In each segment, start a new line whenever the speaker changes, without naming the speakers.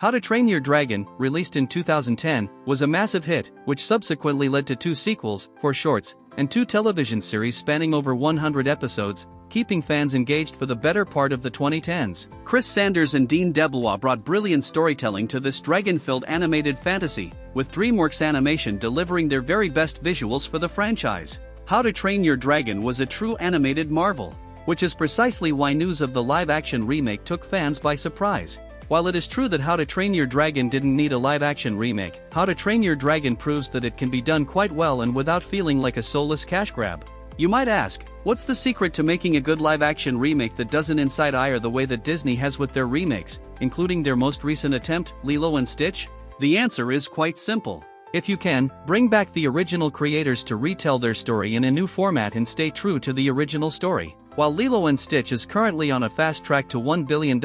How to Train Your Dragon, released in 2010, was a massive hit, which subsequently led to 2 sequels, 4 shorts, and 2 television series spanning over 100 episodes, keeping fans engaged for the better part of the 2010s. Chris Sanders and Dean DeBlois brought brilliant storytelling to this dragon-filled animated fantasy, with DreamWorks Animation delivering their very best visuals for the franchise. How to Train Your Dragon was a true animated marvel, which is precisely why news of the live-action remake took fans by surprise. While it is true that How to Train Your Dragon didn't need a live-action remake, How to Train Your Dragon proves that it can be done quite well and without feeling like a soulless cash grab. You might ask, what's the secret to making a good live-action remake that doesn't incite ire the way that Disney has with their remakes, including their most recent attempt, Lilo and Stitch? The answer is quite simple. If you can, bring back the original creators to retell their story in a new format and stay true to the original story. While Lilo and Stitch is currently on a fast track to $1 billion,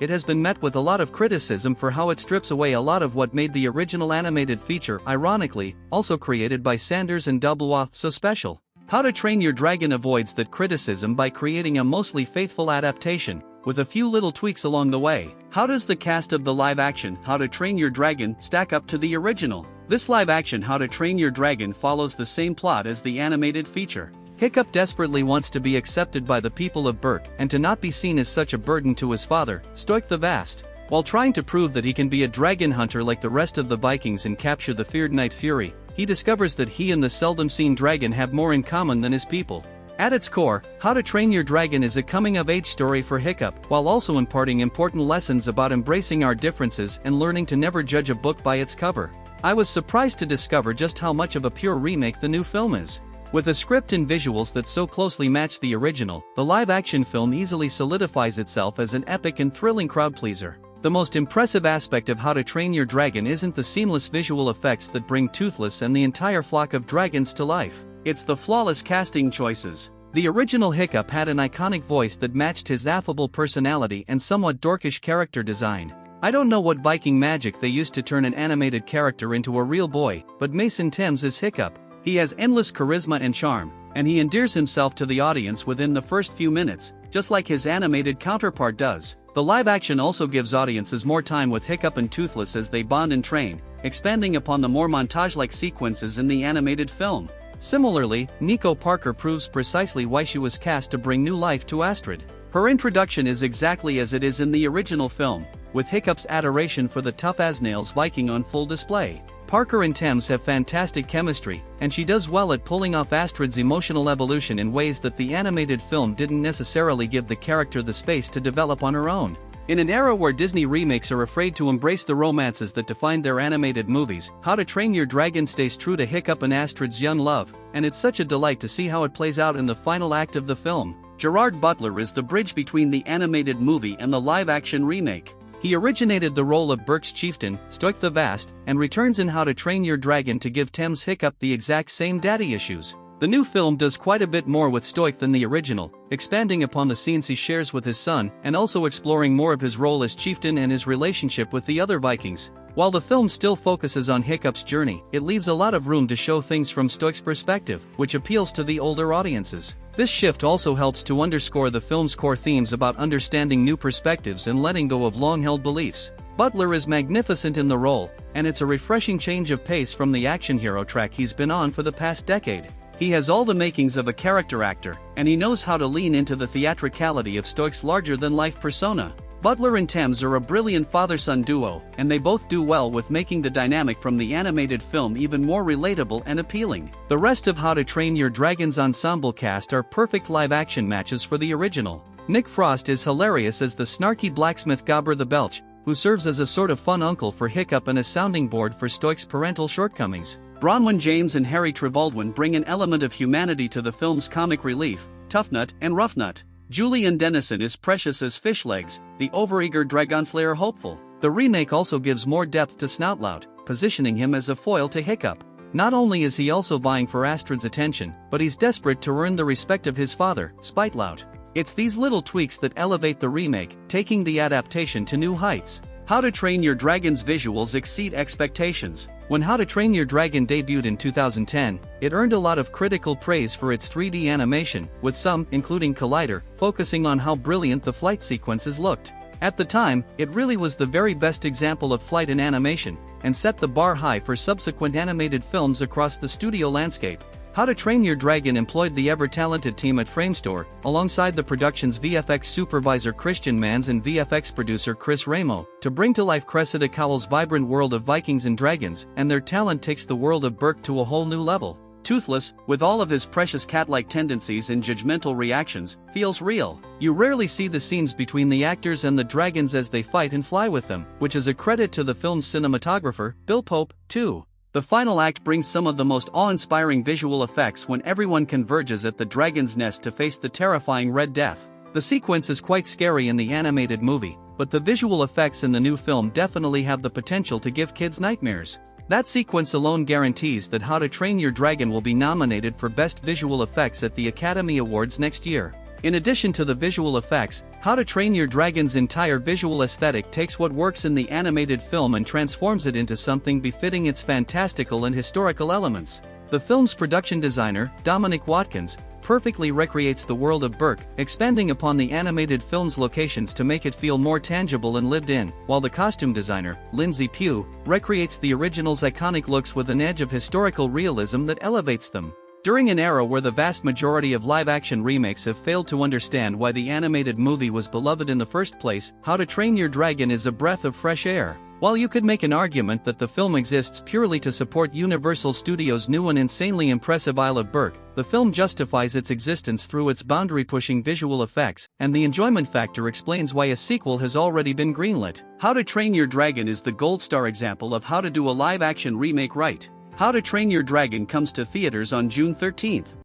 it has been met with a lot of criticism for how it strips away a lot of what made the original animated feature, ironically, also created by Sanders and DeBlois, so special. How to Train Your Dragon avoids that criticism by creating a mostly faithful adaptation, with a few little tweaks along the way. How does the cast of the live-action How to Train Your Dragon stack up to the original? This live-action How to Train Your Dragon follows the same plot as the animated feature. Hiccup desperately wants to be accepted by the people of Berk and to not be seen as such a burden to his father, Stoik the Vast. While trying to prove that he can be a dragon hunter like the rest of the Vikings and capture the feared Night Fury, he discovers that he and the seldom-seen dragon have more in common than his people. At its core, How to Train Your Dragon is a coming-of-age story for Hiccup, while also imparting important lessons about embracing our differences and learning to never judge a book by its cover. I was surprised to discover just how much of a pure remake the new film is. With a script and visuals that so closely match the original, the live-action film easily solidifies itself as an epic and thrilling crowd-pleaser. The most impressive aspect of How to Train Your Dragon isn't the seamless visual effects that bring Toothless and the entire flock of dragons to life. It's the flawless casting choices. The original Hiccup had an iconic voice that matched his affable personality and somewhat dorkish character design. I don't know what Viking magic they used to turn an animated character into a real boy, but Mason Thames is Hiccup. He has endless charisma and charm, and he endears himself to the audience within the first few minutes, just like his animated counterpart does. The live action also gives audiences more time with Hiccup and Toothless as they bond and train, expanding upon the more montage-like sequences in the animated film. Similarly, Nico Parker proves precisely why she was cast to bring new life to Astrid. Her introduction is exactly as it is in the original film, with Hiccup's adoration for the tough-as-nails Viking on full display. Parker and Thames have fantastic chemistry, and she does well at pulling off Astrid's emotional evolution in ways that the animated film didn't necessarily give the character the space to develop on her own. In an era where Disney remakes are afraid to embrace the romances that defined their animated movies, How to Train Your Dragon stays true to Hiccup and Astrid's young love, and it's such a delight to see how it plays out in the final act of the film. Gerard Butler is the bridge between the animated movie and the live-action remake. He originated the role of Berk's chieftain, Stoik the Vast, and returns in How to Train Your Dragon to give Thames Hiccup the exact same daddy issues. The new film does quite a bit more with Stoik than the original, expanding upon the scenes he shares with his son and also exploring more of his role as chieftain and his relationship with the other Vikings. While the film still focuses on Hiccup's journey, it leaves a lot of room to show things from Stoik's perspective, which appeals to the older audiences. This shift also helps to underscore the film's core themes about understanding new perspectives and letting go of long-held beliefs. Butler is magnificent in the role, and it's a refreshing change of pace from the action hero track he's been on for the past decade. He has all the makings of a character actor, and he knows how to lean into the theatricality of Stoik's larger-than-life persona. Butler and Thames are a brilliant father-son duo, and they both do well with making the dynamic from the animated film even more relatable and appealing. The rest of How to Train Your Dragon's ensemble cast are perfect live-action matches for the original. Nick Frost is hilarious as the snarky blacksmith Gobber the Belch, who serves as a sort of fun uncle for Hiccup and a sounding board for Stoik's parental shortcomings. Bronwyn James and Harry Trevaldwyn bring an element of humanity to the film's comic relief, Toughnut and Roughnut. Julian Dennison is precious as Fishlegs, the overeager Dragonslayer hopeful. The remake also gives more depth to Snoutlout, positioning him as a foil to Hiccup. Not only is he also vying for Astrid's attention, but he's desperate to earn the respect of his father, Spitelout. It's these little tweaks that elevate the remake, taking the adaptation to new heights. How to Train Your Dragon's visuals exceed expectations. When How to Train Your Dragon debuted in 2010, it earned a lot of critical praise for its 3D animation, with some, including Collider, focusing on how brilliant the flight sequences looked. At the time, it really was the very best example of flight in animation, and set the bar high for subsequent animated films across the studio landscape. How to Train Your Dragon employed the ever-talented team at Framestore, alongside the production's VFX supervisor Christian Mans and VFX producer Chris Ramo, to bring to life Cressida Cowell's vibrant world of Vikings and dragons, and their talent takes the world of Berk to a whole new level. Toothless, with all of his precious cat-like tendencies and judgmental reactions, feels real. You rarely see the scenes between the actors and the dragons as they fight and fly with them, which is a credit to the film's cinematographer, Bill Pope, too. The final act brings some of the most awe-inspiring visual effects when everyone converges at the dragon's nest to face the terrifying Red Death. The sequence is quite scary in the animated movie, but the visual effects in the new film definitely have the potential to give kids nightmares. That sequence alone guarantees that How to Train Your Dragon will be nominated for Best Visual Effects at the Academy Awards next year. In addition to the visual effects, How to Train Your Dragon's entire visual aesthetic takes what works in the animated film and transforms it into something befitting its fantastical and historical elements. The film's production designer, Dominic Watkins, perfectly recreates the world of Berk, expanding upon the animated film's locations to make it feel more tangible and lived in, while the costume designer, Lindsay Pugh, recreates the original's iconic looks with an edge of historical realism that elevates them. During an era where the vast majority of live-action remakes have failed to understand why the animated movie was beloved in the first place, How to Train Your Dragon is a breath of fresh air. While you could make an argument that the film exists purely to support Universal Studios' new and insanely impressive Isle of Berk, the film justifies its existence through its boundary-pushing visual effects, and the enjoyment factor explains why a sequel has already been greenlit. How to Train Your Dragon is the gold star example of how to do a live-action remake right. How to Train Your Dragon comes to theaters on June 13th.